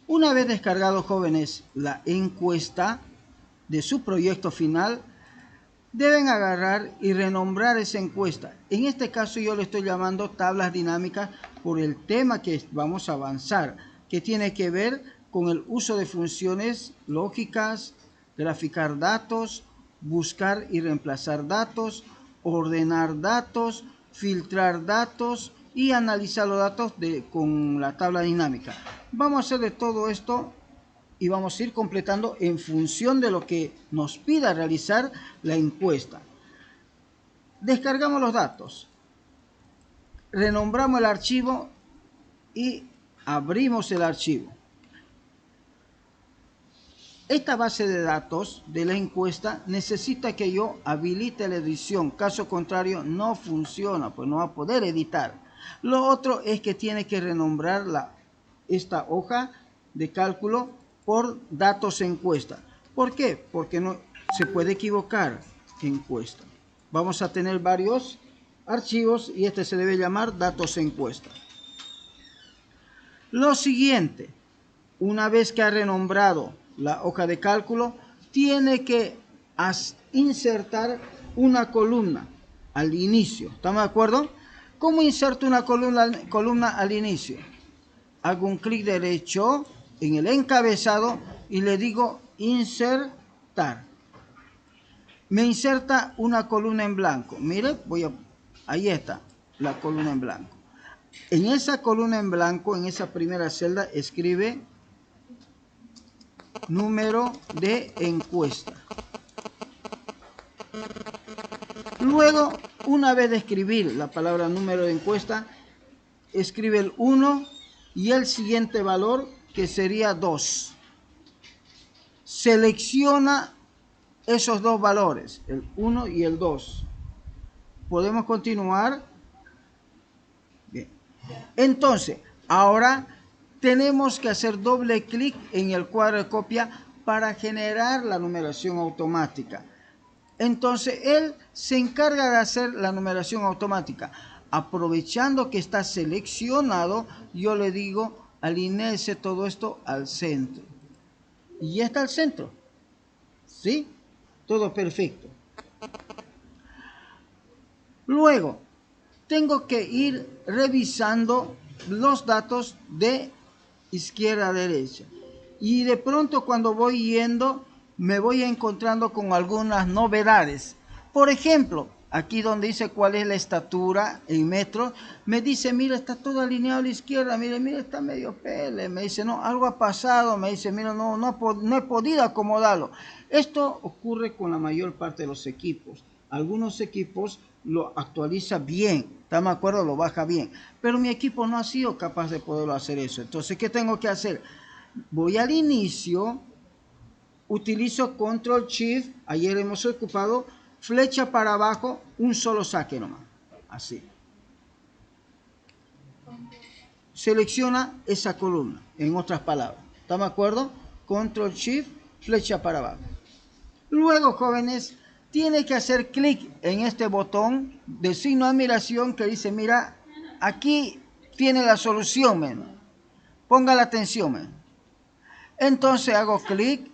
Una vez descargado, jóvenes, la encuesta de su proyecto final, deben agarrar y renombrar esa encuesta. En este caso yo le estoy llamando tablas dinámicas por el tema que vamos a avanzar, que tiene que ver con el uso de funciones lógicas, graficar datos, buscar y reemplazar datos, ordenar datos, filtrar datos y analizar los datos con la tabla dinámica. Vamos a hacer de todo esto y vamos a ir completando en función de lo que nos pida realizar la encuesta. Descargamos los datos, renombramos el archivo y abrimos el archivo. Esta base de datos de la encuesta necesita que yo habilite la edición, caso contrario no funciona, pues no va a poder editar. Lo otro es que tiene que renombrar esta hoja de cálculo por datos encuesta. ¿Por qué? Porque no se puede equivocar encuesta. Vamos a tener varios archivos y este se debe llamar datos encuesta. Lo siguiente, una vez que ha renombrado la hoja de cálculo, tiene que insertar una columna al inicio. ¿Estamos de acuerdo? ¿Cómo inserto una columna al inicio? Hago un clic derecho en el encabezado y le digo insertar. Me inserta una columna en blanco. Mire, ahí está la columna en blanco. En esa columna en blanco, en esa primera celda, escribe número de encuesta. Luego, una vez de escribir la palabra número de encuesta, escribe el 1 y el siguiente valor, que sería 2. Selecciona esos dos valores, el 1 y el 2. ¿Podemos continuar? Bien. Entonces, ahora tenemos que hacer doble clic en el cuadro de copia para generar la numeración automática. Entonces, él se encarga de hacer la numeración automática. Aprovechando que está seleccionado, yo le digo, alinéese todo esto al centro. Y ya está al centro. ¿Sí? Todo perfecto. Luego, tengo que ir revisando los datos de izquierda a derecha. Y de pronto cuando voy yendo, me voy encontrando con algunas novedades. Por ejemplo, aquí donde dice cuál es la estatura en metros, me dice, mira, está todo alineado a la izquierda, mira, está medio pele. Me dice, no, algo ha pasado. Me dice, mira, no he podido acomodarlo. Esto ocurre con la mayor parte de los equipos. Algunos equipos lo actualiza bien, ¿estamos de acuerdo? Lo baja bien. Pero mi equipo no ha sido capaz de poderlo hacer eso. Entonces, ¿qué tengo que hacer? Voy al inicio, utilizo Control Shift, ayer hemos ocupado, flecha para abajo, un solo saque nomás, así. Selecciona esa columna, en otras palabras. ¿Estamos de acuerdo? Control Shift, flecha para abajo. Luego, jóvenes, tiene que hacer clic en este botón de signo de admiración que dice, mira, aquí tiene la solución, men. Ponga la atención, men. Entonces hago clic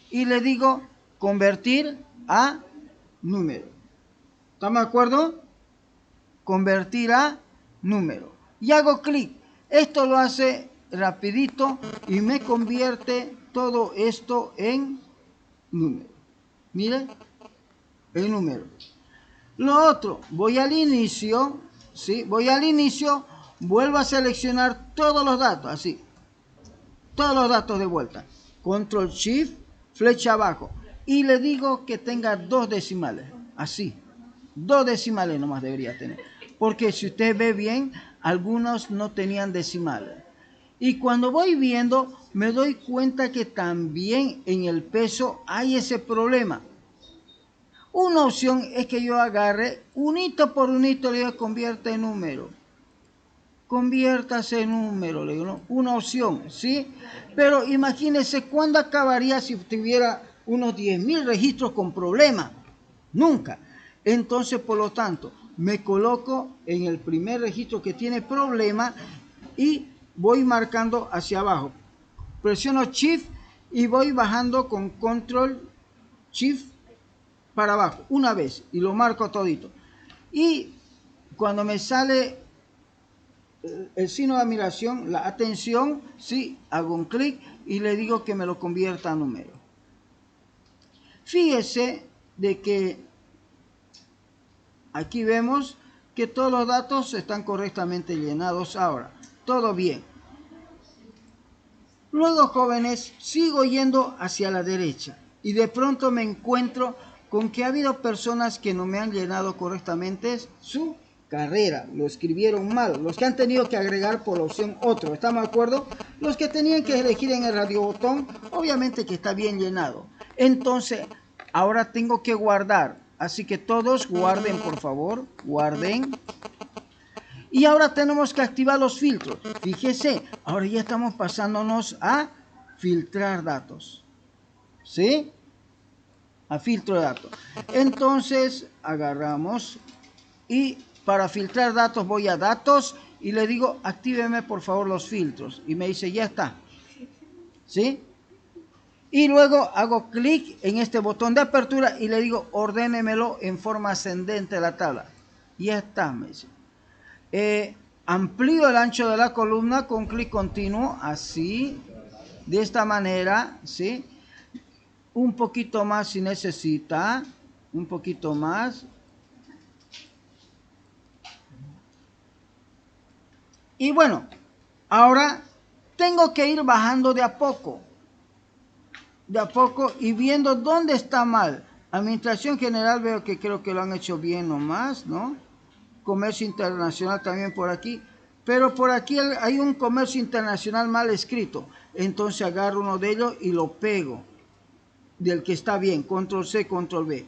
y le digo convertir a número. ¿Estamos de acuerdo? Convertir a número. Y hago clic. Esto lo hace rapidito y me convierte todo esto en número. Mire, el número. Lo otro, voy al inicio, ¿sí? Voy al inicio, vuelvo a seleccionar todos los datos, así. Todos los datos de vuelta. Control Shift, flecha abajo. Y le digo que tenga 2 decimales, así. 2 decimales nomás debería tener. Porque si usted ve bien, algunos no tenían decimales. Y cuando voy viendo, me doy cuenta que también en el peso hay ese problema. Una opción es que yo agarre unito por unito, le digo convierta en número. Conviértase en número, le digo, ¿no? Una opción, ¿sí? Pero imagínese cuándo acabaría si tuviera unos 10.000 registros con problemas. Nunca. Entonces, por lo tanto, me coloco en el primer registro que tiene problema y voy marcando hacia abajo. presiono Shift y voy bajando con Control Shift para abajo, una vez, y lo marco todito. Y cuando me sale el signo de admiración, la atención, sí, hago un clic y le digo que me lo convierta a número. Fíjese de que aquí vemos que todos los datos están correctamente llenados ahora. Todo bien. Luego, jóvenes, sigo yendo hacia la derecha y de pronto me encuentro con que ha habido personas que no me han llenado correctamente su carrera, lo escribieron mal, los que han tenido que agregar por la opción otro, ¿estamos de acuerdo? Los que tenían que elegir en el radiobotón, obviamente que está bien llenado. Entonces, ahora tengo que guardar, así que todos guarden, por favor, guarden. Y ahora tenemos que activar los filtros. Fíjese, ahora ya estamos pasándonos a filtrar datos. ¿Sí? A filtro de datos. Entonces, agarramos y para filtrar datos voy a datos y le digo, actíveme por favor los filtros. Y me dice, ya está. ¿Sí? Y luego hago clic en este botón de apertura y le digo, ordénemelo en forma ascendente a la tabla. Ya está, me dice. Amplío el ancho de la columna con clic continuo, así, de esta manera, ¿sí? Un poquito más si necesita, un poquito más. Y bueno, ahora tengo que ir bajando de a poco y viendo dónde está mal. Administración General veo que creo que lo han hecho bien nomás, ¿no? Comercio internacional también por aquí, pero por aquí hay un comercio internacional mal escrito, entonces agarro uno de ellos y lo pego del que está bien, control C, control V.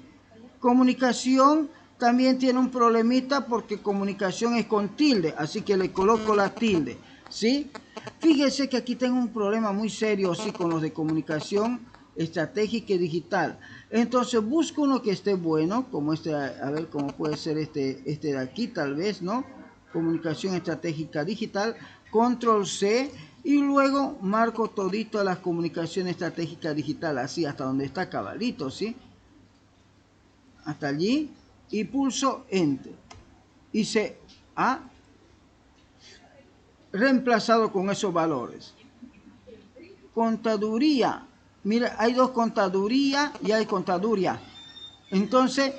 Comunicación también tiene un problemita porque comunicación es con tilde, así que le coloco la tilde, ¿sí? Fíjese que aquí tengo un problema muy serio, sí, con los de comunicación estratégica y digital. Entonces busco uno que esté bueno, como este, a ver cómo puede ser este de aquí tal vez, ¿no? Comunicación estratégica digital, control C, y luego marco todito las comunicaciones estratégicas digital, así hasta donde está cabalito, ¿sí? Hasta allí, y pulso Enter. Y se ha reemplazado con esos valores. Contaduría. Mira, hay dos contaduría y hay contaduría. Entonces,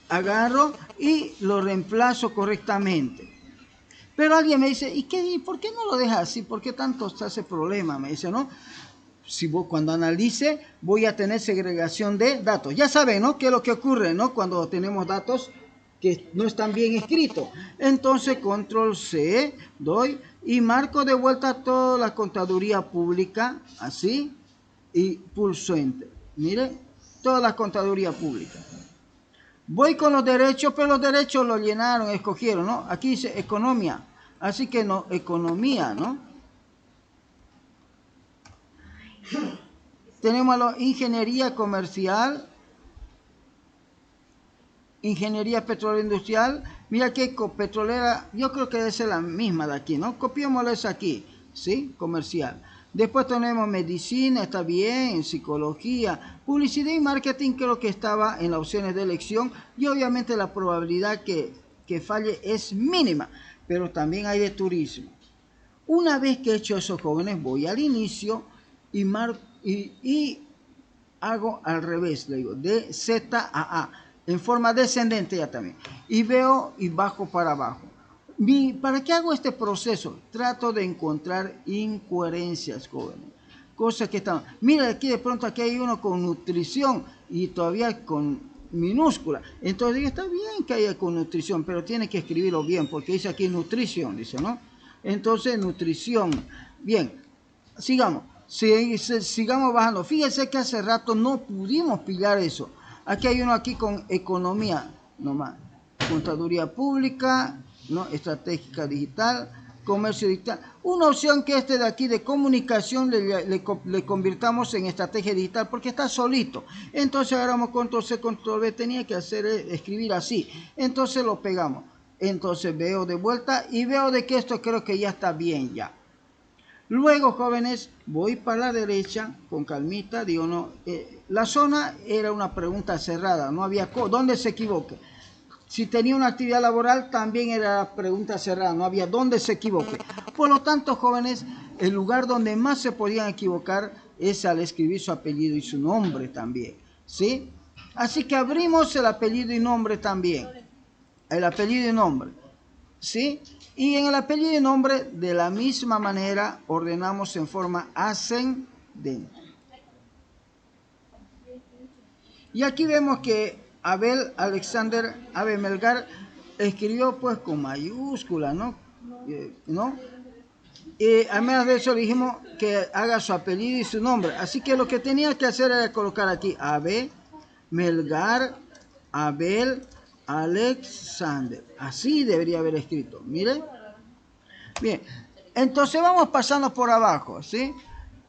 agarro y lo reemplazo correctamente. Pero alguien me dice, ¿y por qué no lo dejas así? ¿Por qué tanto está ese problema? Me dice, ¿no? Si vos, cuando analice, voy a tener segregación de datos. Ya saben, ¿no? ¿Qué es lo que ocurre, ¿no? Cuando tenemos datos que no están bien escritos. Entonces, control C, doy y marco de vuelta toda la contaduría pública, así, y pulso Enter. Mire, toda la contaduría pública. Voy con los derechos, pero los derechos los llenaron, escogieron, ¿no? Aquí dice economía, así que no, economía, ¿no? Tenemos la ingeniería comercial, ingeniería petrolera industrial. Mira que petrolera, yo creo que debe ser la misma de aquí, ¿no? Copiémosla esa aquí, ¿sí? Comercial. Después tenemos medicina, está bien, psicología, publicidad y marketing creo que estaba en las opciones de elección y obviamente la probabilidad que falle es mínima, pero también hay de turismo. Una vez que he hecho eso, jóvenes, voy al inicio y hago al revés, le digo, de Z a A, en forma descendente ya también, y veo y bajo para abajo. ¿Para qué hago este proceso? Trato de encontrar incoherencias, jóvenes. Cosas que están... Mira, aquí de pronto aquí hay uno con nutrición y todavía con minúscula. Entonces digo, está bien que haya con nutrición, pero tiene que escribirlo bien, porque dice aquí nutrición, dice, ¿no? Entonces, nutrición. Bien, sigamos. Sigamos bajando. Fíjense que hace rato no pudimos pillar eso. Aquí hay uno aquí con economía, nomás. Contaduría pública, ¿no? Estratégica digital, comercio digital. Una opción que este de aquí de comunicación le convirtamos en estrategia digital porque está solito. Entonces agarramos control C, control V, tenía que escribir así. Entonces lo pegamos. Entonces veo de vuelta y veo de que esto creo que ya está bien ya. Luego, jóvenes, voy para la derecha con calmita, digo, no, la zona era una pregunta cerrada, no había, ¿dónde se equivoque? Si tenía una actividad laboral, también era pregunta cerrada, no había dónde se equivoque. Por lo tanto, jóvenes, el lugar donde más se podían equivocar es al escribir su apellido y su nombre también, ¿sí? Así que abrimos el apellido y nombre también, el apellido y nombre, ¿sí? Y en el apellido y nombre, de la misma manera, ordenamos en forma ascendente. Y aquí vemos que Abel Alexander Melgar escribió pues con mayúscula, ¿no? ¿No? Además de eso dijimos que haga su apellido y su nombre. Así que lo que tenía que hacer era colocar aquí Abel Melgar Abel Alexander. Así debería haber escrito. Mire. Bien. Entonces vamos pasando por abajo, ¿sí?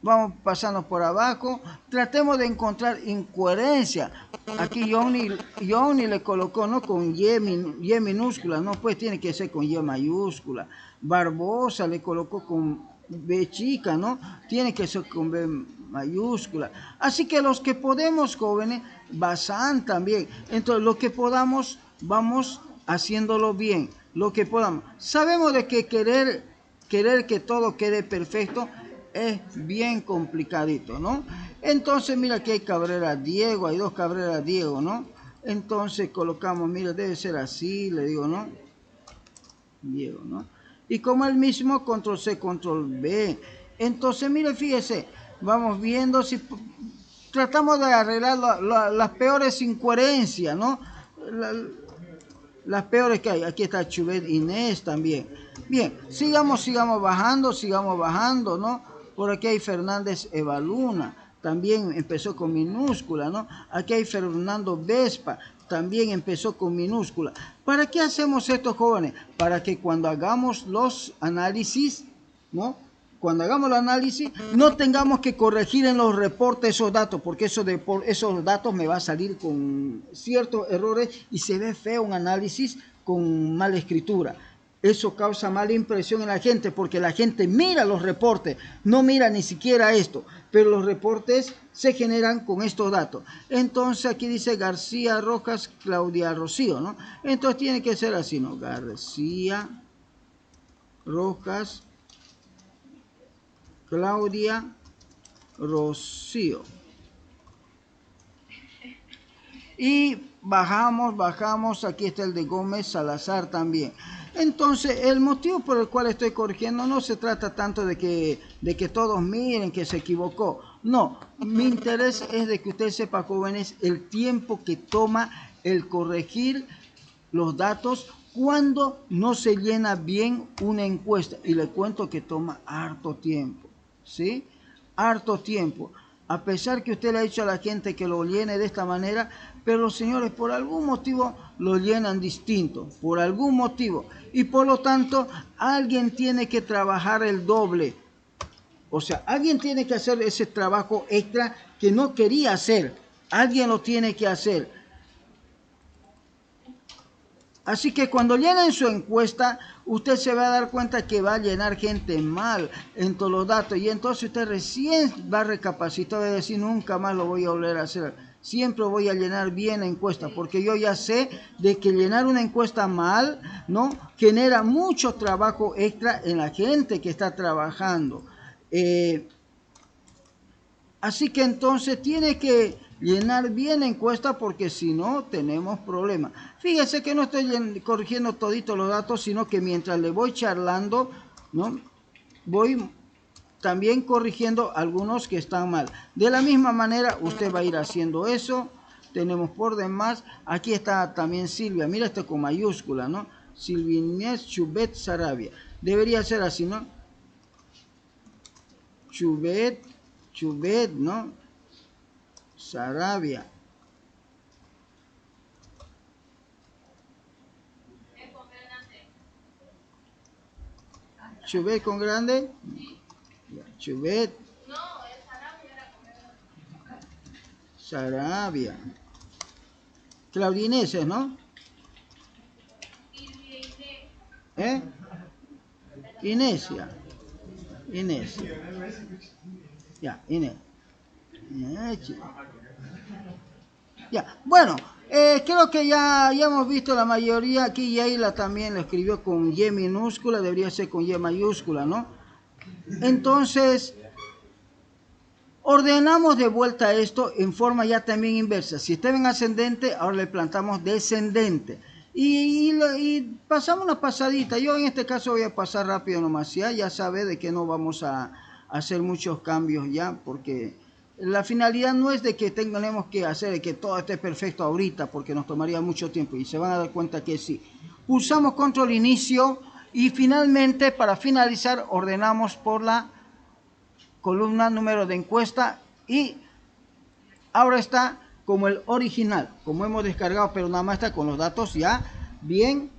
Vamos pasando por abajo. Tratemos de encontrar incoherencia. Aquí Johnny le colocó, ¿no? Con Y minúscula, no, pues tiene que ser con Y mayúscula. Barbosa le colocó con B chica, ¿no? Tiene que ser con B mayúscula. Así que los que podemos, jóvenes, Bazán también. Entonces, lo que podamos, vamos haciéndolo bien. Lo que podamos. Sabemos de que querer que todo quede perfecto es bien complicadito, ¿no? Entonces, mira, aquí hay Cabrera Diego, hay 2 Cabrera Diego, ¿no? Entonces colocamos, mira, debe ser así, le digo, ¿no? Diego, ¿no? Y como el mismo, control C, control B. Entonces, mire, fíjese, vamos viendo si tratamos de arreglar las peores incoherencias, ¿no? Las peores que hay. Aquí está Chubet Inés también. Bien, sigamos bajando, ¿no? Por aquí hay Fernández Evaluna, también empezó con minúscula, ¿no? Aquí hay Fernando Vespa, también empezó con minúscula. ¿Para qué hacemos esto, jóvenes? Para que cuando hagamos los análisis, ¿no? Cuando hagamos el análisis, no tengamos que corregir en los reportes esos datos, porque esos datos me va a salir con ciertos errores y se ve feo un análisis con mala escritura. Eso causa mala impresión en la gente, porque la gente mira los reportes, no mira ni siquiera esto, pero los reportes se generan con estos datos. Entonces aquí dice García Rojas, Claudia Rocío, ¿no? Entonces tiene que ser así, ¿no? García Rojas, Claudia Rocío. Y bajamos, aquí está el de Gómez Salazar también. Entonces, el motivo por el cual estoy corrigiendo no se trata tanto de que todos miren que se equivocó. No, mi interés es de que usted sepa, jóvenes, el tiempo que toma el corregir los datos cuando no se llena bien una encuesta. Y le cuento que toma harto tiempo. ¿Sí? Harto tiempo. A pesar que usted le ha dicho a la gente que lo llene de esta manera, pero los señores por algún motivo lo llenan distinto, por algún motivo. Y por lo tanto, alguien tiene que trabajar el doble. O sea, alguien tiene que hacer ese trabajo extra que no quería hacer. Alguien lo tiene que hacer. Así que cuando llenen su encuesta, usted se va a dar cuenta que va a llenar gente mal en todos los datos. Y entonces usted recién va a recapacitar y decir, nunca más lo voy a volver a hacer. Siempre voy a llenar bien la encuesta, porque yo ya sé de que llenar una encuesta mal, ¿no? Genera mucho trabajo extra en la gente que está trabajando. Así que entonces tiene que llenar bien la encuesta porque si no tenemos problemas. Fíjese que no estoy corrigiendo toditos los datos, sino que mientras le voy charlando, ¿no? Voy también corrigiendo algunos que están mal. De la misma manera usted va a ir haciendo eso. Tenemos por demás, aquí está también Silvia, mira esto con mayúscula, ¿no? Silvia Inés Chubet Sarabia. Debería ser así, ¿no? Chubet, ¿no? Sarabia. Chubet con grande. Chubet. Sarabia. Claudineses, ¿no? Inesia. Inés. Ya, Inés. Ya, bueno, creo que ya hemos visto la mayoría. Aquí Yaila también lo escribió con Y minúscula, debería ser con Y mayúscula, ¿no? Entonces, ordenamos de vuelta esto en forma ya también inversa. Si estaba en ascendente, ahora le plantamos descendente. Y pasamos una pasadita. Yo en este caso voy a pasar rápido nomás. Ya sabe de que no vamos a hacer muchos cambios ya, porque la finalidad no es de que tengamos que hacer de que todo esté perfecto ahorita, porque nos tomaría mucho tiempo y se van a dar cuenta que sí. Pulsamos control inicio y finalmente para finalizar ordenamos por la columna número de encuesta y ahora está como el original, como hemos descargado, pero nada más está con los datos ya bien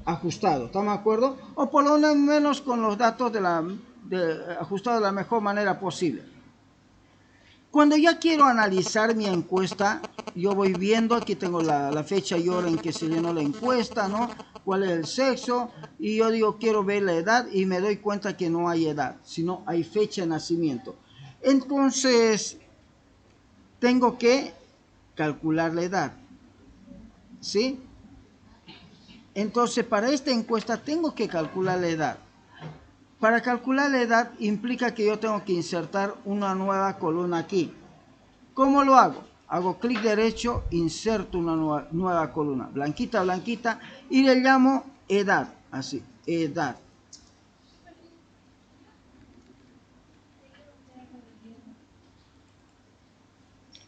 ajustados, ¿estamos de acuerdo? O por lo menos con los datos ajustados de la mejor manera posible. Cuando ya quiero analizar mi encuesta, yo voy viendo, aquí tengo la fecha y hora en que se llenó la encuesta, ¿no? Cuál es el sexo, y yo digo, quiero ver la edad, y me doy cuenta que no hay edad, sino hay fecha de nacimiento. Entonces, tengo que calcular la edad, ¿sí? Entonces, para esta encuesta tengo que calcular la edad. Para calcular la edad implica que yo tengo que insertar una nueva columna aquí. ¿Cómo lo hago? Hago clic derecho, inserto una nueva columna, blanquita, blanquita, y le llamo edad, así, edad.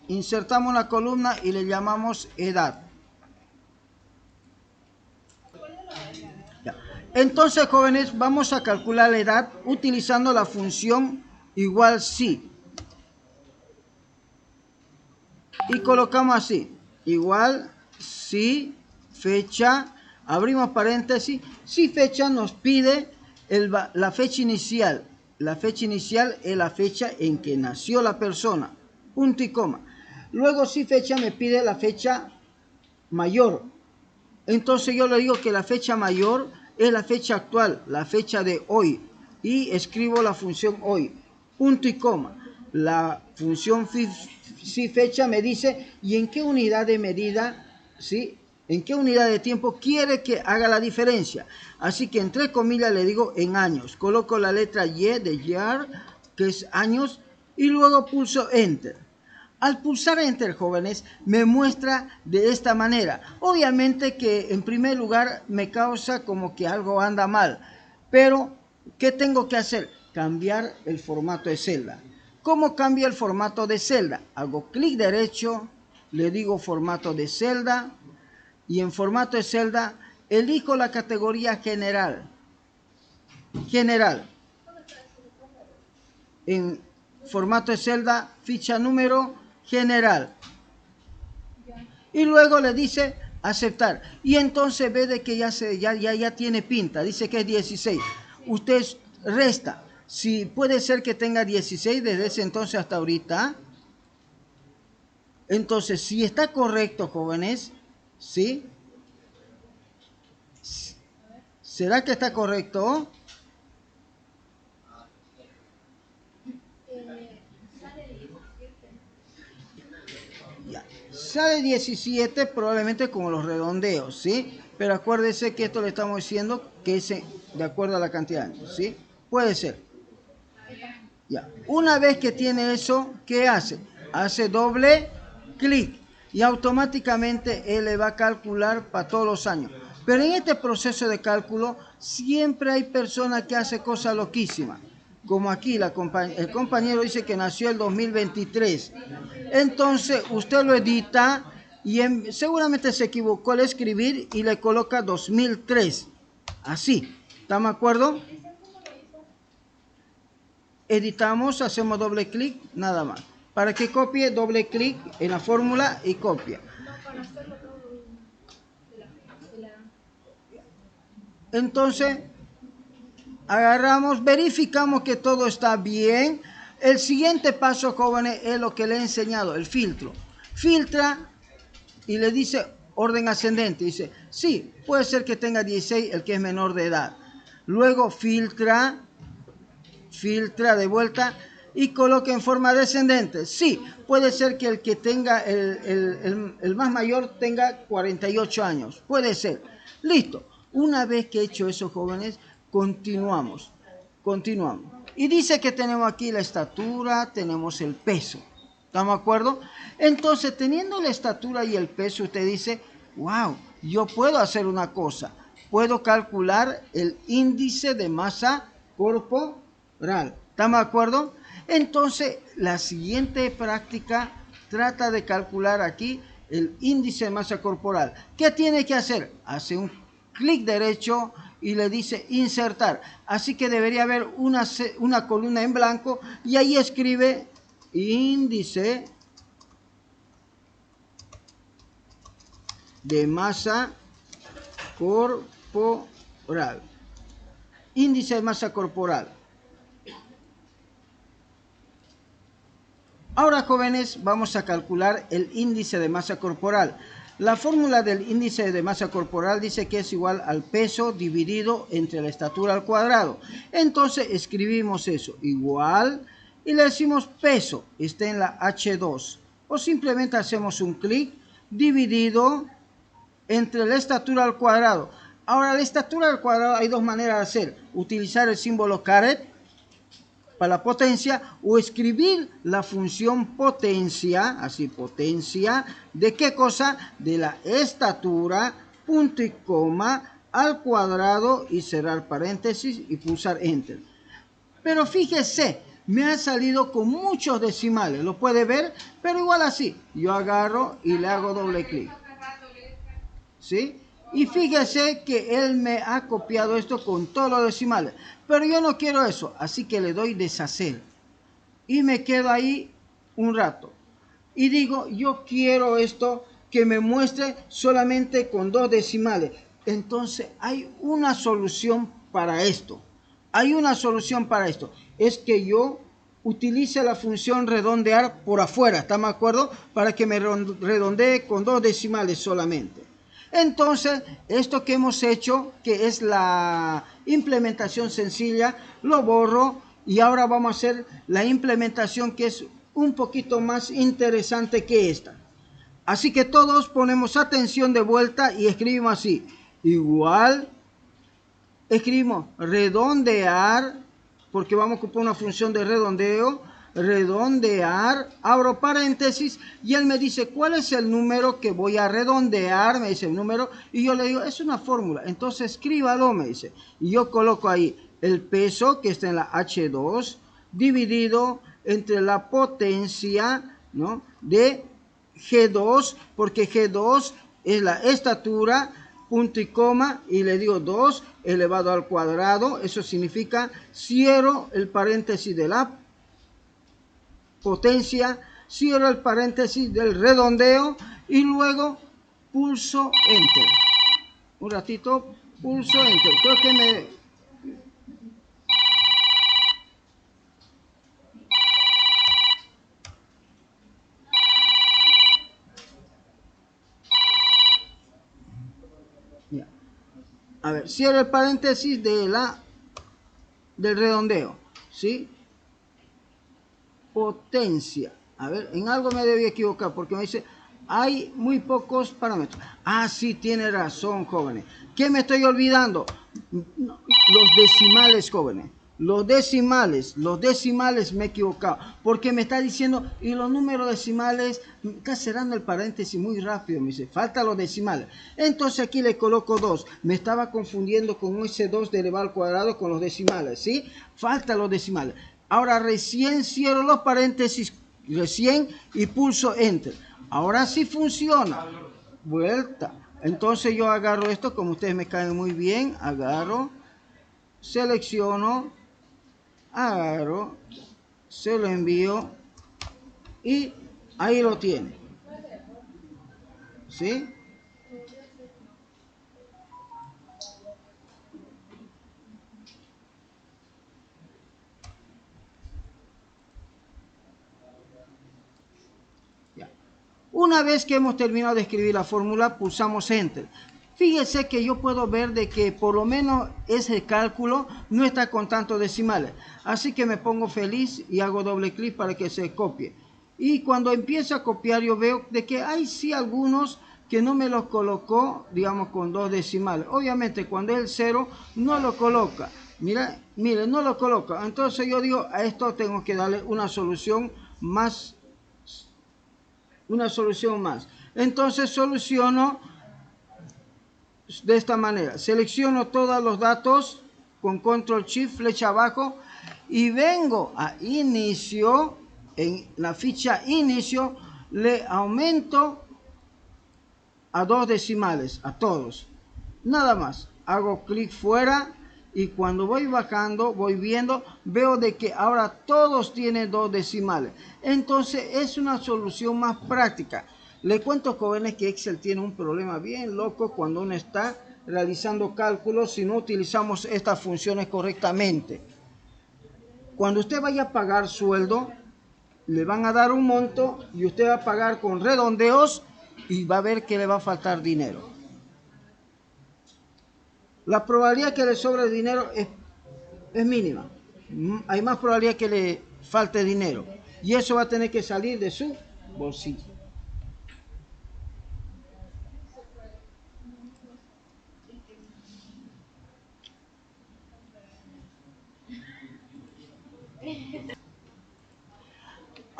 Insertamos una columna y le llamamos edad. Ya. Entonces, jóvenes, vamos a calcular la edad utilizando la función igual si. Y colocamos así, igual si fecha, abrimos paréntesis, si fecha nos pide la fecha inicial. La fecha inicial es la fecha en que nació la persona, punto y coma. Luego si fecha me pide la fecha mayor. Entonces yo le digo que la fecha mayor es la fecha actual, la fecha de hoy. Y escribo la función hoy, punto y coma. La función si fecha me dice, ¿y en qué unidad de medida, sí? ¿En qué unidad de tiempo quiere que haga la diferencia? Así que entre comillas le digo en años. Coloco la letra Y de year, que es años, y luego pulso Enter. Al pulsar Enter, jóvenes, me muestra de esta manera. Obviamente que en primer lugar me causa como que algo anda mal. Pero, ¿qué tengo que hacer? Cambiar el formato de celda. ¿Cómo cambio el formato de celda? Hago clic derecho, le digo formato de celda. Y en formato de celda, elijo la categoría general. General. En formato de celda, ficha número general. Y luego le dice aceptar. Y entonces ve de que ya tiene pinta. Dice que es 16. Usted resta. Si puede ser que tenga 16 desde ese entonces hasta ahorita. Entonces, si está correcto, jóvenes, ¿sí? ¿Será que está correcto? Sale 17 probablemente como los redondeos, ¿sí? Pero acuérdese que esto le estamos diciendo que es de acuerdo a la cantidad de años, ¿sí? Puede ser. Ya. Una vez que tiene eso, ¿qué hace? Hace doble clic y automáticamente él le va a calcular para todos los años. Pero en este proceso de cálculo siempre hay personas que hacen cosas loquísimas. Como aquí el compañero dice que nació el 2023. Entonces usted lo edita y seguramente se equivocó al escribir y le coloca 2003. Así. ¿Estamos de acuerdo? Editamos, hacemos doble clic, nada más. Para que copie, doble clic en la fórmula y copia. Entonces, agarramos, verificamos que todo está bien. El siguiente paso, jóvenes, es lo que le he enseñado, el filtro. Filtra y le dice orden ascendente. Dice, sí, puede ser que tenga 16 el que es menor de edad. Luego filtra filtra de vuelta y coloque en forma descendente. Sí, puede ser que el que tenga, el más mayor tenga 48 años. Puede ser. Listo. Una vez que he hecho eso, jóvenes, continuamos. Continuamos. Y dice que tenemos aquí la estatura, tenemos el peso. ¿Estamos de acuerdo? Entonces, teniendo la estatura y el peso, usted dice, wow, yo puedo hacer una cosa. Puedo calcular el índice de masa corporal. ¿Estamos de acuerdo? Entonces, la siguiente práctica trata de calcular aquí el índice de masa corporal. ¿Qué tiene que hacer? Hace un clic derecho y le dice insertar. Así que debería haber una columna en blanco y ahí escribe índice de masa corporal. Índice de masa corporal. Ahora, jóvenes, vamos a calcular el índice de masa corporal. La fórmula del índice de masa corporal dice que es igual al peso dividido entre la estatura al cuadrado. Entonces escribimos eso, igual, y le decimos peso, está en la H2. O simplemente hacemos un clic, dividido entre la estatura al cuadrado. Ahora, la estatura al cuadrado hay dos maneras de hacer. Utilizar el símbolo caret para la potencia o escribir la función potencia, así potencia, ¿de qué cosa? De la estatura, punto y coma, al cuadrado y cerrar paréntesis y pulsar enter. Pero fíjese, me ha salido con muchos decimales, lo puede ver, pero igual así, yo agarro y le hago doble clic. ¿Sí? Y fíjese que él me ha copiado esto con todos los decimales. Pero yo no quiero eso, así que le doy deshacer. Y me quedo ahí un rato. Y digo, yo quiero esto que me muestre solamente con 2 decimales. Entonces hay una solución para esto. Hay una solución para esto. Es que yo utilice la función redondear por afuera. ¿Estamos de acuerdo? Para que me redondee con 2 decimales solamente. Entonces, esto que hemos hecho, que es la implementación sencilla, lo borro y ahora vamos a hacer la implementación que es un poquito más interesante que esta. Así que todos ponemos atención de vuelta y escribimos así, igual, escribimos redondear, porque vamos a ocupar una función de redondeo, redondear, abro paréntesis y él me dice cuál es el número que voy a redondear, me dice el número y yo le digo es una fórmula, entonces escríbalo, me dice, y yo coloco ahí el peso que está en la H2 dividido entre la potencia, ¿no?, de G2, porque G2 es la estatura, punto y coma, y le digo 2 elevado al cuadrado, eso significa cierro el paréntesis de la potencia, cierro el paréntesis del redondeo y luego pulso enter. Un ratito, pulso enter. Creo que me... Ya. A ver, cierro el paréntesis del redondeo, ¿sí? Potencia. A ver, en algo me debí equivocar porque me dice, hay muy pocos parámetros. Ah, sí, tiene razón, jóvenes. ¿Qué me estoy olvidando? Los decimales, jóvenes. Los decimales me he equivocado. Porque me está diciendo, y los números decimales, está cerrando el paréntesis muy rápido, me dice, falta los decimales. Entonces aquí le coloco 2. Me estaba confundiendo con ese 2 de elevado al cuadrado con los decimales, ¿sí? Falta los decimales. Ahora recién cierro los paréntesis, recién, y pulso enter. Ahora sí funciona. Vuelta. Entonces yo agarro esto, como ustedes me caen muy bien, agarro, selecciono, agarro, se lo envío y ahí lo tiene. ¿Sí? Ya. Una vez que hemos terminado de escribir la fórmula, pulsamos enter. Fíjese que yo puedo ver de que por lo menos ese cálculo no está con tantos decimales. Así que me pongo feliz y hago doble clic para que se copie. Y cuando empiezo a copiar yo veo de que hay sí algunos que no me los colocó, digamos, con 2 decimales. Obviamente cuando es el 0 no lo coloca. Mira, mire, no lo coloca. Entonces yo digo, a esto tengo que darle una solución más. Entonces soluciono de esta manera. Selecciono todos los datos con control shift, flecha abajo, y vengo a inicio. En la ficha inicio le aumento a 2 decimales a todos, nada más. Hago clic fuera y cuando voy bajando voy viendo, veo de que ahora todos tienen 2 decimales. Entonces es una solución más práctica. Le cuento, jóvenes, que Excel tiene un problema bien loco cuando uno está realizando cálculos si no utilizamos estas funciones correctamente. Cuando usted vaya a pagar sueldo, le van a dar un monto y usted va a pagar con redondeos y va a ver que le va a faltar dinero. La probabilidad que le sobre dinero es mínima. Hay más probabilidad que le falte dinero. Y eso va a tener que salir de su bolsillo.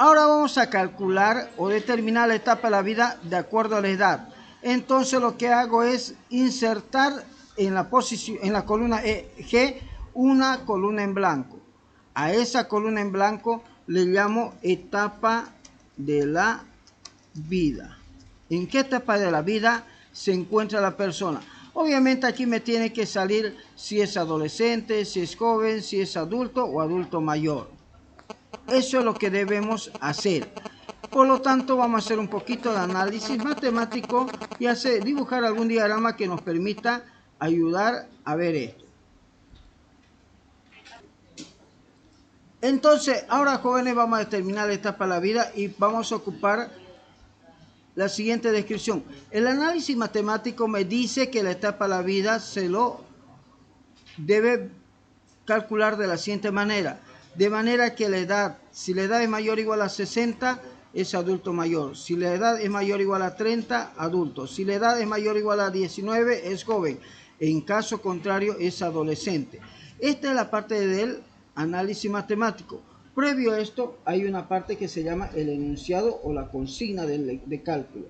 Ahora vamos a calcular o determinar la etapa de la vida de acuerdo a la edad. Entonces lo que hago es insertar en la posición, en la columna G, una columna en blanco. A esa columna en blanco le llamo etapa de la vida. ¿En qué etapa de la vida se encuentra la persona? Obviamente aquí me tiene que salir si es adolescente, si es joven, si es adulto o adulto mayor. Eso es lo que debemos hacer. Por lo tanto, vamos a hacer un poquito de análisis matemático y dibujar algún diagrama que nos permita ayudar a ver esto. Entonces, ahora, jóvenes, vamos a determinar la etapa de la vida y vamos a ocupar la siguiente descripción. El análisis matemático me dice que la etapa de la vida se lo debe calcular de la siguiente manera. De manera que la edad, si la edad es mayor o igual a 60, es adulto mayor. Si la edad es mayor o igual a 30, adulto. Si la edad es mayor o igual a 19, es joven. En caso contrario, es adolescente. Esta es la parte del análisis matemático. Previo a esto, hay una parte que se llama el enunciado o la consigna de cálculo.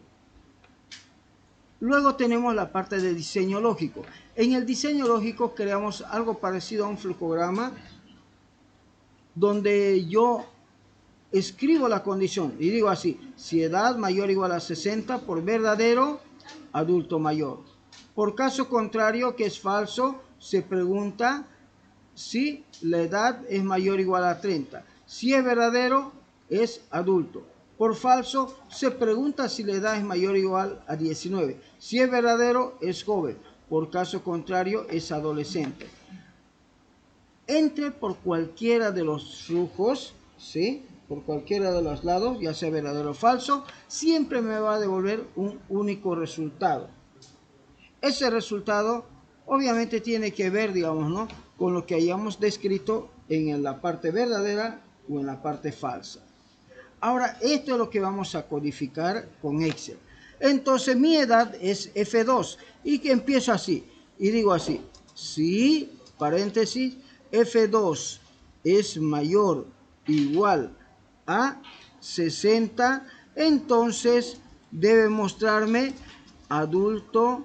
Luego tenemos la parte de diseño lógico. En el diseño lógico creamos algo parecido a un flujograma donde yo escribo la condición y digo así: si edad mayor o igual a 60, por verdadero, adulto mayor. Por caso contrario, que es falso, se pregunta si la edad es mayor o igual a 30. Si es verdadero, es adulto. Por falso, se pregunta si la edad es mayor o igual a 19. Si es verdadero, es joven. Por caso contrario, es adolescente. Entre por cualquiera de los flujos, ¿sí? Por cualquiera de los lados, ya sea verdadero o falso, siempre me va a devolver un único resultado. Ese resultado obviamente tiene que ver, digamos, ¿no?, con lo que hayamos descrito en la parte verdadera o en la parte falsa. Ahora, esto es lo que vamos a codificar con Excel. Entonces, mi edad es F2 y que empiezo así y digo así: si, paréntesis, F2 es mayor o igual a 60, entonces debe mostrarme adulto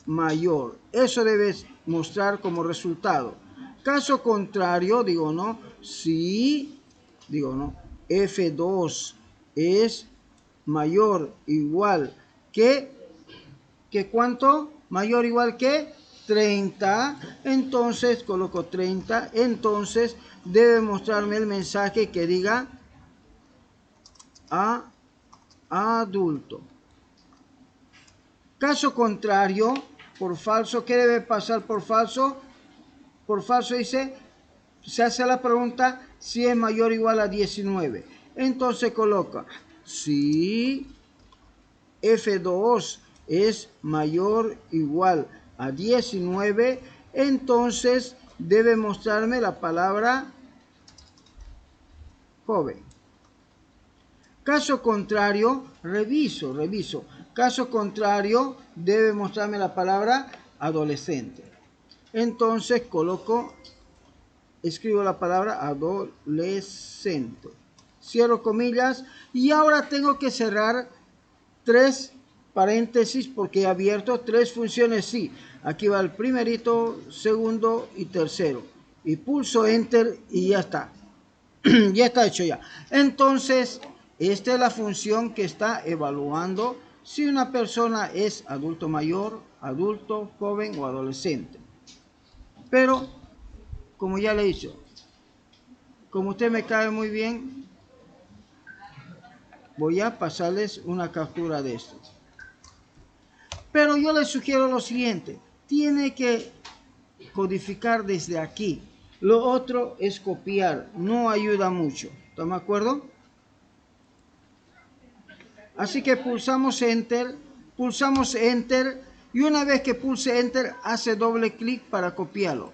mayor. Eso debe mostrar como resultado. Caso contrario, digo, ¿no?, si, digo, ¿no?, F2 es mayor o igual que ¿cuánto? Mayor o igual que 30, entonces coloco 30, entonces debe mostrarme el mensaje que diga adulto. Caso contrario, por falso, ¿qué debe pasar por falso? Por falso dice, se hace la pregunta si es mayor o igual a 19. Entonces coloca, si F2 es mayor o igual a 19, entonces debe mostrarme la palabra joven. Caso contrario, reviso. Caso contrario, debe mostrarme la palabra adolescente. Entonces escribo la palabra adolescente. Cierro comillas y ahora tengo que cerrar 3 paréntesis porque he abierto 3 funciones sí. Aquí va el primerito, segundo y tercero. Y pulso enter y ya está. Ya está hecho ya. Entonces, esta es la función que está evaluando si una persona es adulto mayor, adulto, joven o adolescente. Pero, como ya le he dicho, como usted me cae muy bien, voy a pasarles una captura de esto. Pero yo les sugiero lo siguiente, tiene que codificar desde aquí. Lo otro es copiar, no ayuda mucho. ¿Están de acuerdo? Así que pulsamos Enter y una vez que pulse Enter hace doble clic para copiarlo.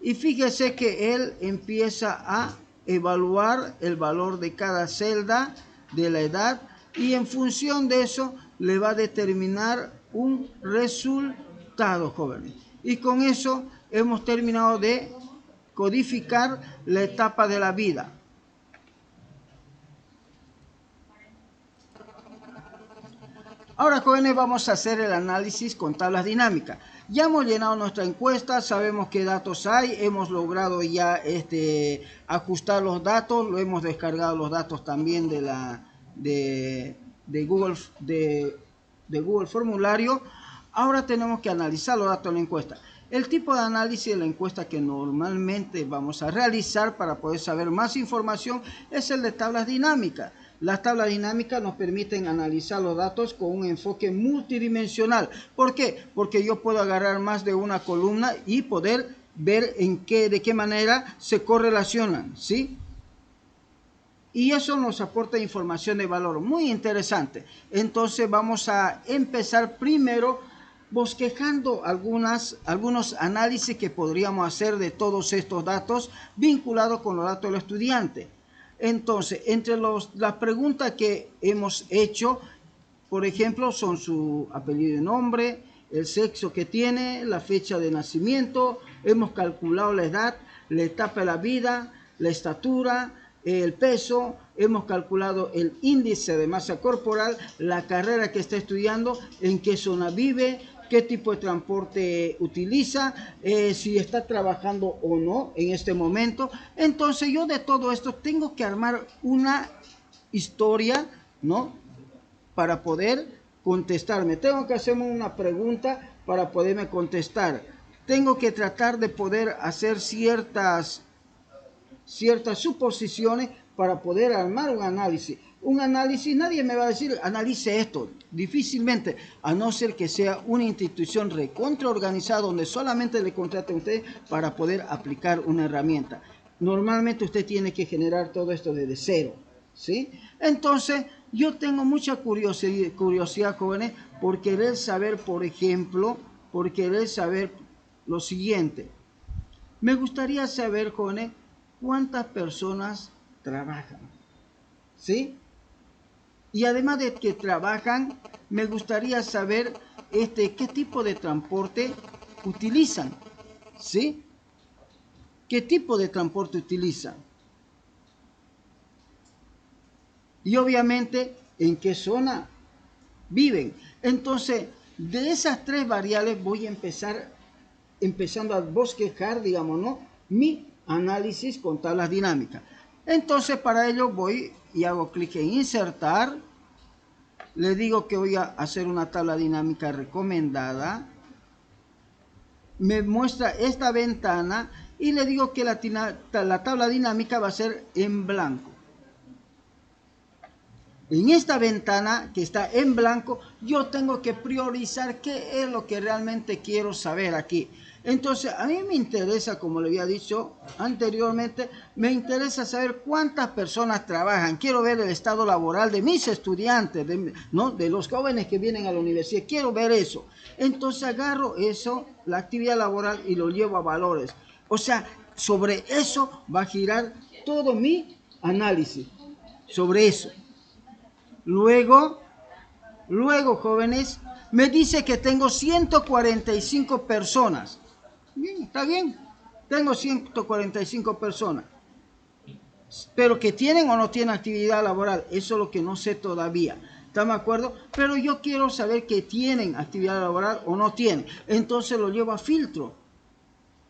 Y fíjese que él empieza a evaluar el valor de cada celda de la edad y en función de eso le va a determinar un resultado, jóvenes. Y con eso hemos terminado de codificar la etapa de la vida. Ahora, jóvenes, vamos a hacer el análisis con tablas dinámicas. Ya hemos llenado nuestra encuesta, sabemos qué datos hay, hemos logrado ya ajustar los datos, lo hemos descargado los datos también de Google Formulario. Ahora tenemos que analizar los datos de la encuesta. El tipo de análisis de la encuesta que normalmente vamos a realizar para poder saber más información es el de tablas dinámicas. Las tablas dinámicas nos permiten analizar los datos con un enfoque multidimensional. ¿Por qué? Porque yo puedo agarrar más de una columna y poder ver de qué manera se correlacionan, ¿sí? Y eso nos aporta información de valor muy interesante. Entonces vamos a empezar primero bosquejando algunos análisis que podríamos hacer de todos estos datos vinculados con los datos del estudiante. Entonces, entre las preguntas que hemos hecho, por ejemplo, son su apellido y nombre, el sexo que tiene, la fecha de nacimiento, hemos calculado la edad, la etapa de la vida, la estatura, el peso, hemos calculado el índice de masa corporal, la carrera que está estudiando, en qué zona vive, qué tipo de transporte utiliza, si está trabajando o no en este momento. Entonces yo de todo esto tengo que armar una historia, ¿no? Para poder contestarme. Tengo que hacerme una pregunta para poderme contestar. Tengo que tratar de poder hacer ciertas suposiciones para poder armar un análisis. Un análisis, nadie me va a decir, analice esto. Difícilmente, a no ser que sea una institución recontraorganizada donde solamente le contraten a usted para poder aplicar una herramienta. Normalmente usted tiene que generar todo esto desde cero, ¿sí? Entonces, yo tengo mucha curiosidad, jóvenes, por querer saber, por ejemplo, lo siguiente. Me gustaría saber, jóvenes, cuántas personas trabajan, ¿sí? Y además de que trabajan, me gustaría saber qué tipo de transporte utilizan, ¿sí? ¿Qué tipo de transporte utilizan? Y obviamente, ¿en qué zona viven? Entonces, de esas 3 variables voy a empezando a bosquejar, digamos, ¿no? Mi análisis con tablas dinámicas. Entonces, para ello voy y hago clic en insertar. Le digo que voy a hacer una tabla dinámica recomendada. Me muestra esta ventana y le digo que la tabla dinámica va a ser en blanco. En esta ventana que está en blanco, yo tengo que priorizar qué es lo que realmente quiero saber aquí. Entonces, a mí me interesa, como le había dicho anteriormente, me interesa saber cuántas personas trabajan. Quiero ver el estado laboral de mis estudiantes, ¿no? De los jóvenes que vienen a la universidad. Quiero ver eso. Entonces agarro eso, la actividad laboral, y lo llevo a valores. O sea, sobre eso va a girar todo mi análisis. Sobre eso. Luego, jóvenes, me dice que tengo 145 personas. Bien, está bien. Tengo 145 personas. Pero que tienen o no tienen actividad laboral, eso es lo que no sé todavía. ¿Están de acuerdo? Pero yo quiero saber que tienen actividad laboral o no tienen. Entonces lo llevo a filtro.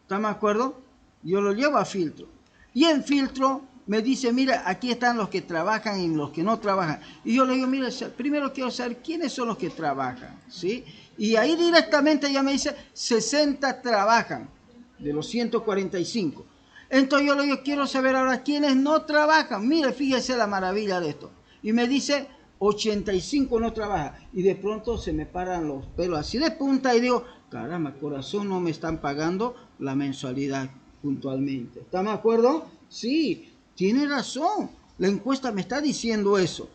¿Están de acuerdo? Yo lo llevo a filtro. Y en filtro me dice, mira, aquí están los que trabajan y los que no trabajan. Y yo le digo, mira, primero quiero saber quiénes son los que trabajan, ¿sí? Y ahí directamente ya me dice, 60 trabajan de los 145. Entonces yo le digo, quiero saber ahora quiénes no trabajan. Mire, fíjese la maravilla de esto. Y me dice, 85 no trabajan. Y de pronto se me paran los pelos así de punta y digo, caramba, corazón, no me están pagando la mensualidad puntualmente. ¿Están de acuerdo? Sí, tiene razón. La encuesta me está diciendo eso.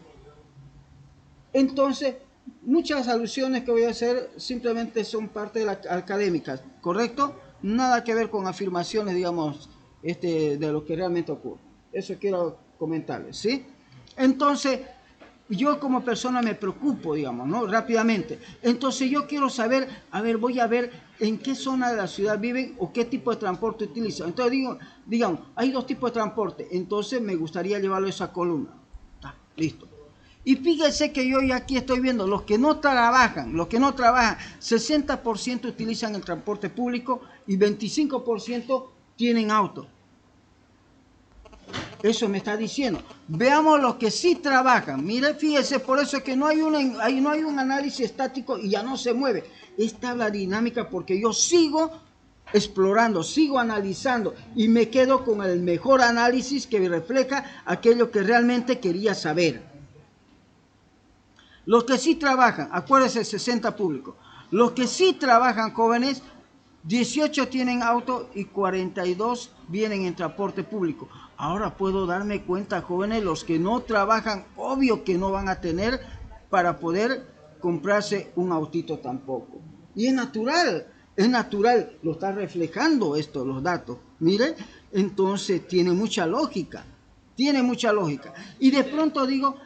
Entonces, muchas alusiones que voy a hacer simplemente son parte de la académicas, ¿correcto? Nada que ver con afirmaciones, digamos, de lo que realmente ocurre. Eso quiero comentarles, ¿sí? Entonces, yo como persona me preocupo, digamos, ¿no? Rápidamente. Entonces yo quiero saber, a ver, voy a ver en qué zona de la ciudad viven o qué tipo de transporte utilizan. Entonces digamos, hay dos tipos de transporte. Entonces me gustaría llevarlo a esa columna. Está, listo. Y fíjense que yo aquí estoy viendo los que no trabajan, 60% utilizan el transporte público y 25% tienen auto. Eso me está diciendo. Veamos los que sí trabajan. Mire, fíjese, por eso es que no hay un análisis estático y ya no se mueve. Esta es la dinámica porque yo sigo explorando, sigo analizando y me quedo con el mejor análisis que refleja aquello que realmente quería saber. Los que sí trabajan, acuérdense, 60 públicos. Los que sí trabajan, jóvenes, 18 tienen auto y 42 vienen en transporte público. Ahora puedo darme cuenta, jóvenes, los que no trabajan, obvio que no van a tener para poder comprarse un autito tampoco. Y es natural, lo está reflejando esto, los datos. Miren, entonces tiene mucha lógica. Y de pronto digo,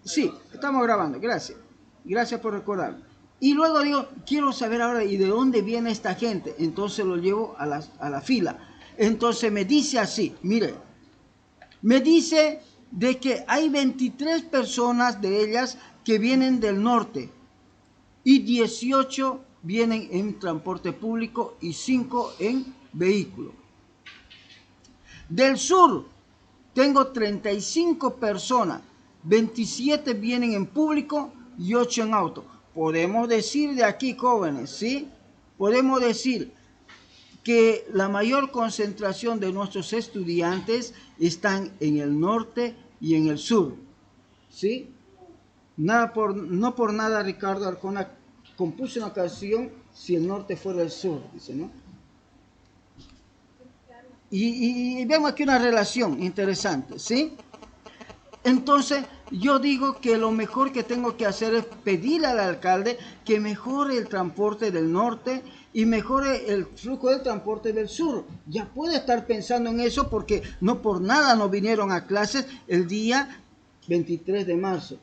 sí, estamos grabando, gracias. Gracias por recordarme. Y luego digo, quiero saber ahora, ¿y de dónde viene esta gente? Entonces lo llevo a la fila. Entonces me dice así, mire, me dice de que hay 23 personas de ellas que vienen del norte y 18 vienen en transporte público y 5 en vehículo. Del sur tengo 35 personas, 27 vienen en público y 8 en auto. Podemos decir de aquí, jóvenes, ¿sí? Podemos decir que la mayor concentración de nuestros estudiantes están en el norte y en el sur, ¿sí? No por nada Ricardo Arjona compuso una canción Si el norte fuera el sur, dice, ¿no? Y vemos aquí una relación interesante, ¿sí? Entonces, yo digo que lo mejor que tengo que hacer es pedirle al alcalde que mejore el transporte del norte y mejore el flujo del transporte del sur. Ya puede estar pensando en eso porque no por nada no vinieron a clases el día 23 de marzo.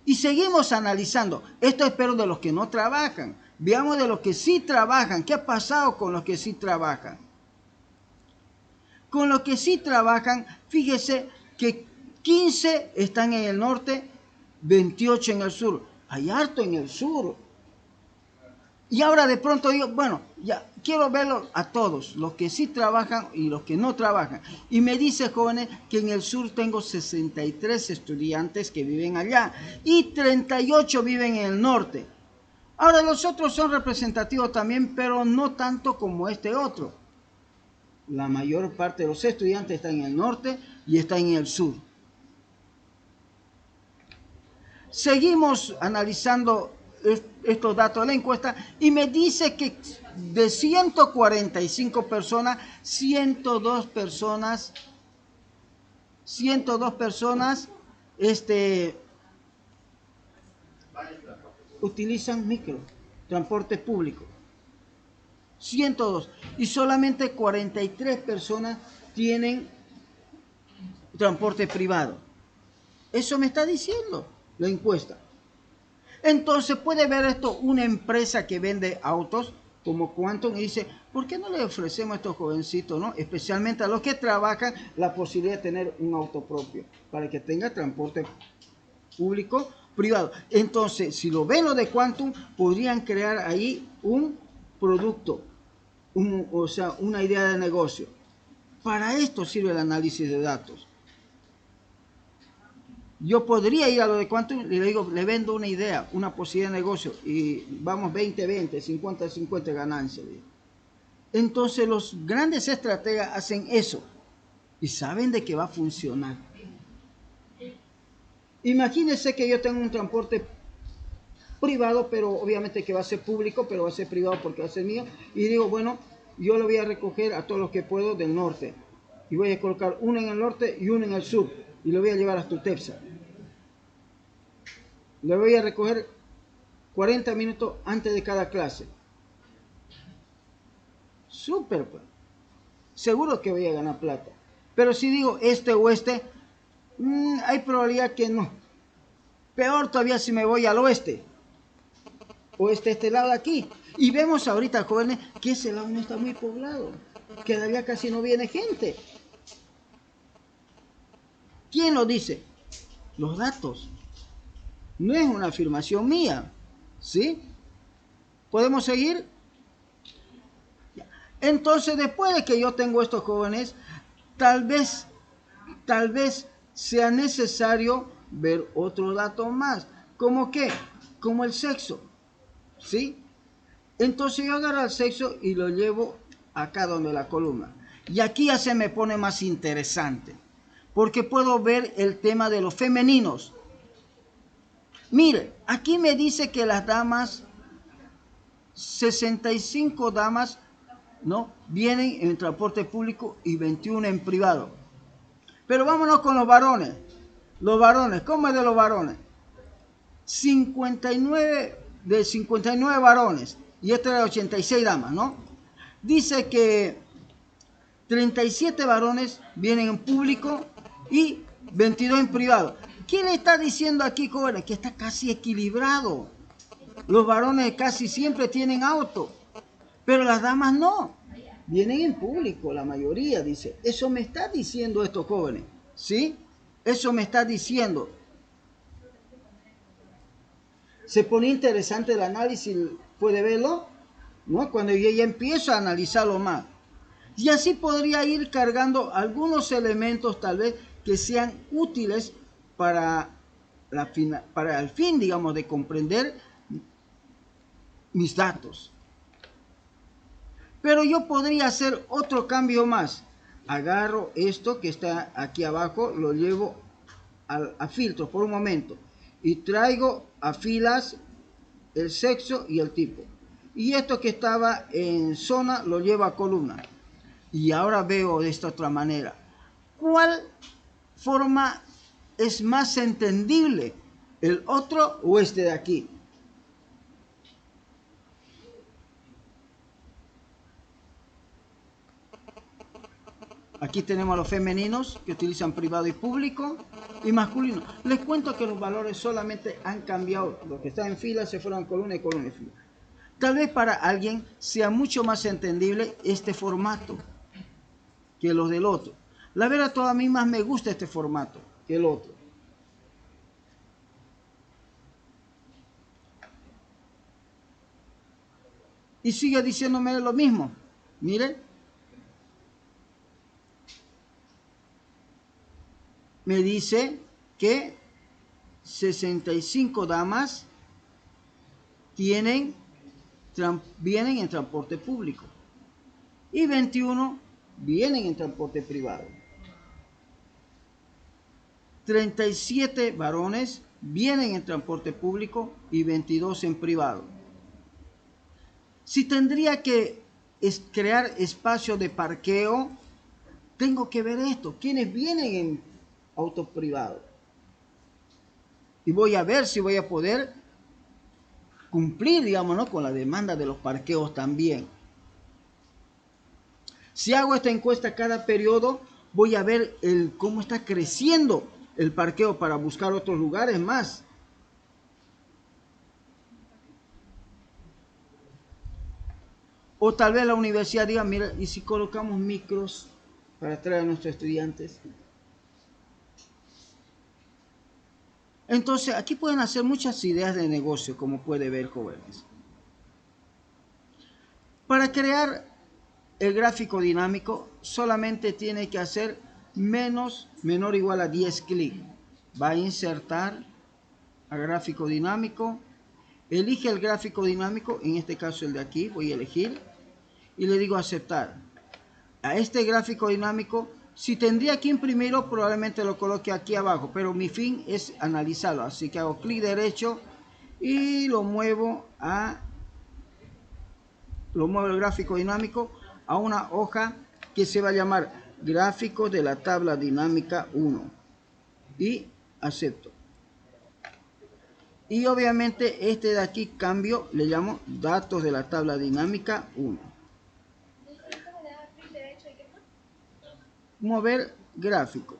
Y seguimos analizando. Esto espero de los que no trabajan. Veamos de los que sí trabajan. ¿Qué ha pasado con los que sí trabajan? Con los que sí trabajan, fíjese que 15 están en el norte, 28 en el sur. Hay harto en el sur. Y ahora de pronto digo, bueno, ya quiero verlos a todos, los que sí trabajan y los que no trabajan. Y me dice, jóvenes, que en el sur tengo 63 estudiantes que viven allá y 38 viven en el norte. Ahora los otros son representativos también, pero no tanto como este otro. La mayor parte de los estudiantes están en el norte y están en el sur. Seguimos analizando estos datos de la encuesta y me dice que de 145 personas, 102 personas utilizan micro, transporte público. 102. Y solamente 43 personas tienen transporte privado. Eso me está diciendo la encuesta. Entonces puede ver esto una empresa que vende autos como Quantum y dice, ¿por qué no le ofrecemos a estos jovencitos, ¿no? Especialmente a los que trabajan, la posibilidad de tener un auto propio para que tenga transporte público privado? Entonces, si lo ven lo de Quantum, podrían crear ahí un producto, o sea, una idea de negocio. Para esto sirve el análisis de datos. Yo podría ir a lo de Quantum y le digo, le vendo una idea, una posibilidad de negocio y vamos 20-20, 50-50 ganancias. Entonces los grandes estrategas hacen eso y saben de que va a funcionar. Imagínense que yo tengo un transporte privado, pero obviamente que va a ser público, pero va a ser privado porque va a ser mío. Y digo, bueno, yo lo voy a recoger a todos los que puedo del norte. Y voy a colocar uno en el norte y uno en el sur. Y lo voy a llevar hasta Utepsa. Lo voy a recoger 40 minutos antes de cada clase. Súper, pues. Seguro que voy a ganar plata. Pero si digo este o este, hay probabilidad que no. Peor todavía si me voy al oeste. O este lado de aquí. Y vemos ahorita, jóvenes, que ese lado no está muy poblado. Que todavía casi no viene gente. ¿Quién lo dice? Los datos. No es una afirmación mía. ¿Sí? ¿Podemos seguir? Entonces, después de que yo tengo estos jóvenes, tal vez sea necesario ver otro dato más. ¿Cómo qué? Como el sexo. ¿Sí? Entonces yo agarro el sexo y lo llevo acá donde la columna. Y aquí ya se me pone más interesante. Porque puedo ver el tema de los femeninos. Mire, aquí me dice que las damas, 65 damas, ¿no? Vienen en transporte público y 21 en privado. Pero vámonos con los varones. Los varones, ¿cómo es de los varones? 59 de 59 varones y este de 86 damas, ¿no? Dice que 37 varones vienen en público y 22 en privado. ¿Quién le está diciendo aquí, jóvenes? Que está casi equilibrado. Los varones casi siempre tienen auto, pero las damas no. Vienen en público, la mayoría, dice. Eso me está diciendo estos jóvenes, ¿sí? Eso me está diciendo. Se pone interesante el análisis, puede verlo, ¿no? Cuando yo ya empiezo a analizarlo más. Y así podría ir cargando algunos elementos tal vez que sean útiles para el fin, digamos, de comprender mis datos. Pero yo podría hacer otro cambio más. Agarro esto que está aquí abajo, lo llevo a filtros por un momento y traigo a filas el sexo y el tipo. Y esto que estaba en zona lo llevo a columna. Y ahora veo de esta otra manera. ¿Cuál forma es más entendible? ¿El otro o este de aquí? Aquí tenemos a los femeninos que utilizan privado y público y masculino. Les cuento que los valores solamente han cambiado. Los que están en fila se fueron columna y columna y fila. Tal vez para alguien sea mucho más entendible este formato que los del otro. La verdad, a mí más me gusta este formato que el otro. Y sigue diciéndome lo mismo. Miren. Me dice que 65 damas vienen en transporte público y 21 vienen en transporte privado. 37 varones vienen en transporte público y 22 en privado. Si tendría que crear espacio de parqueo, tengo que ver esto, quiénes vienen en auto privado. Y voy a ver si voy a poder cumplir, digamos, ¿no?, con la demanda de los parqueos también. Si hago esta encuesta cada periodo, voy a ver cómo está creciendo el parqueo para buscar otros lugares más. O tal vez la universidad diga, mira, ¿y si colocamos micros para traer a nuestros estudiantes? Entonces, aquí pueden hacer muchas ideas de negocio, como puede ver, jóvenes. Para crear el gráfico dinámico, solamente tiene que hacer menor o igual a 10 clics. Va a insertar a gráfico dinámico. Elige el gráfico dinámico, en este caso el de aquí, voy a elegir. Y le digo aceptar. A este gráfico dinámico, si tendría que imprimirlo, probablemente lo coloque aquí abajo, pero mi fin es analizarlo, así que hago clic derecho y lo muevo el gráfico dinámico a una hoja que se va a llamar gráfico de la tabla dinámica 1 y acepto. Y obviamente este de aquí cambio, le llamo datos de la tabla dinámica 1. Mover gráfico.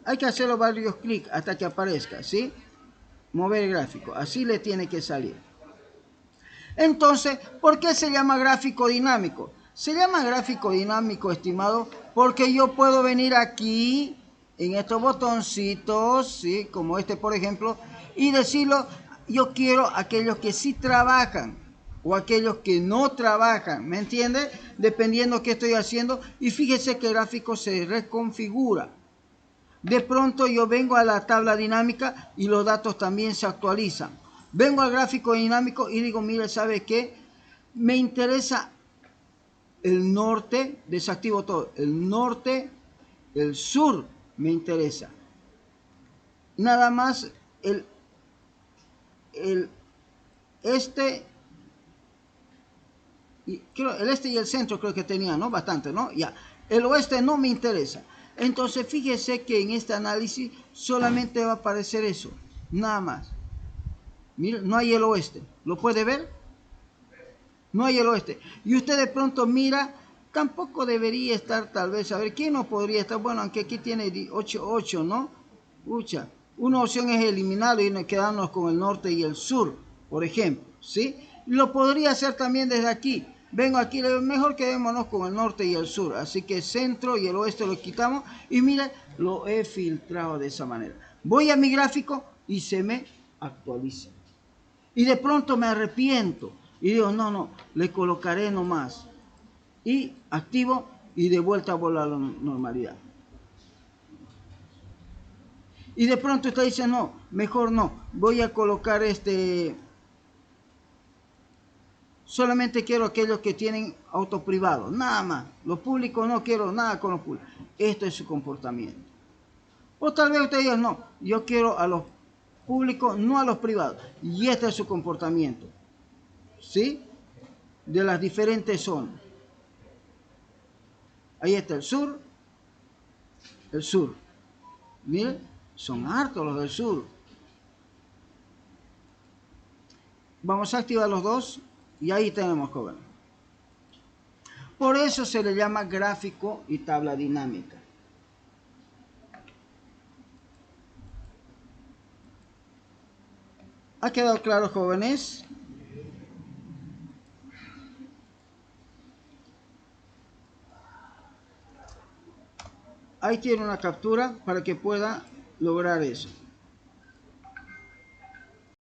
Hay que hacerlo varios clics hasta que aparezca, ¿sí? Mover gráfico. Así le tiene que salir. Entonces, ¿por qué se llama gráfico dinámico? Se llama gráfico dinámico, estimado, porque yo puedo venir aquí, en estos botoncitos, ¿sí?, como este, por ejemplo, y decirlo, yo quiero aquellos que sí trabajan o aquellos que no trabajan, ¿me entiende? Dependiendo qué estoy haciendo, y fíjese que el gráfico se reconfigura. De pronto yo vengo a la tabla dinámica y los datos también se actualizan. Vengo al gráfico dinámico y digo, mire, ¿sabe qué? Me interesa el norte, desactivo todo, el norte, el sur me interesa. Nada más el este, el este y el centro creo que tenía, ¿no? Bastante, ¿no? Ya. El oeste no me interesa. Entonces fíjese que en este análisis solamente va a aparecer eso, nada más. Mire, no hay el oeste. ¿Lo puede ver? No hay el oeste. Y usted de pronto mira, tampoco debería estar tal vez, a ver, ¿quién no podría estar? Bueno, aunque aquí tiene 8, ¿no? Pucha, una opción es eliminarlo y quedarnos con el norte y el sur, por ejemplo, ¿sí? Lo podría hacer también desde aquí. Vengo aquí, mejor quedémonos con el norte y el sur. Así que centro y el oeste lo quitamos. Y mire, lo he filtrado de esa manera. Voy a mi gráfico y se me actualiza. Y de pronto me arrepiento y digo, no, le colocaré nomás. Y activo y de vuelta a la normalidad. Y de pronto usted dice, no, mejor no, voy a colocar solamente quiero aquellos que tienen auto privado, nada más. Los públicos no quiero nada con los públicos. Esto es su comportamiento. O tal vez usted diga, no, yo quiero a los públicos, no a los privados. Y este es su comportamiento. ¿Sí? De las diferentes zonas. Ahí está el sur. El sur. Miren, son hartos los del sur. Vamos a activar los dos y ahí tenemos, jóvenes. Por eso se le llama gráfico y tabla dinámica. ¿Ha quedado claro, jóvenes? Ahí tiene una captura para que pueda lograr eso.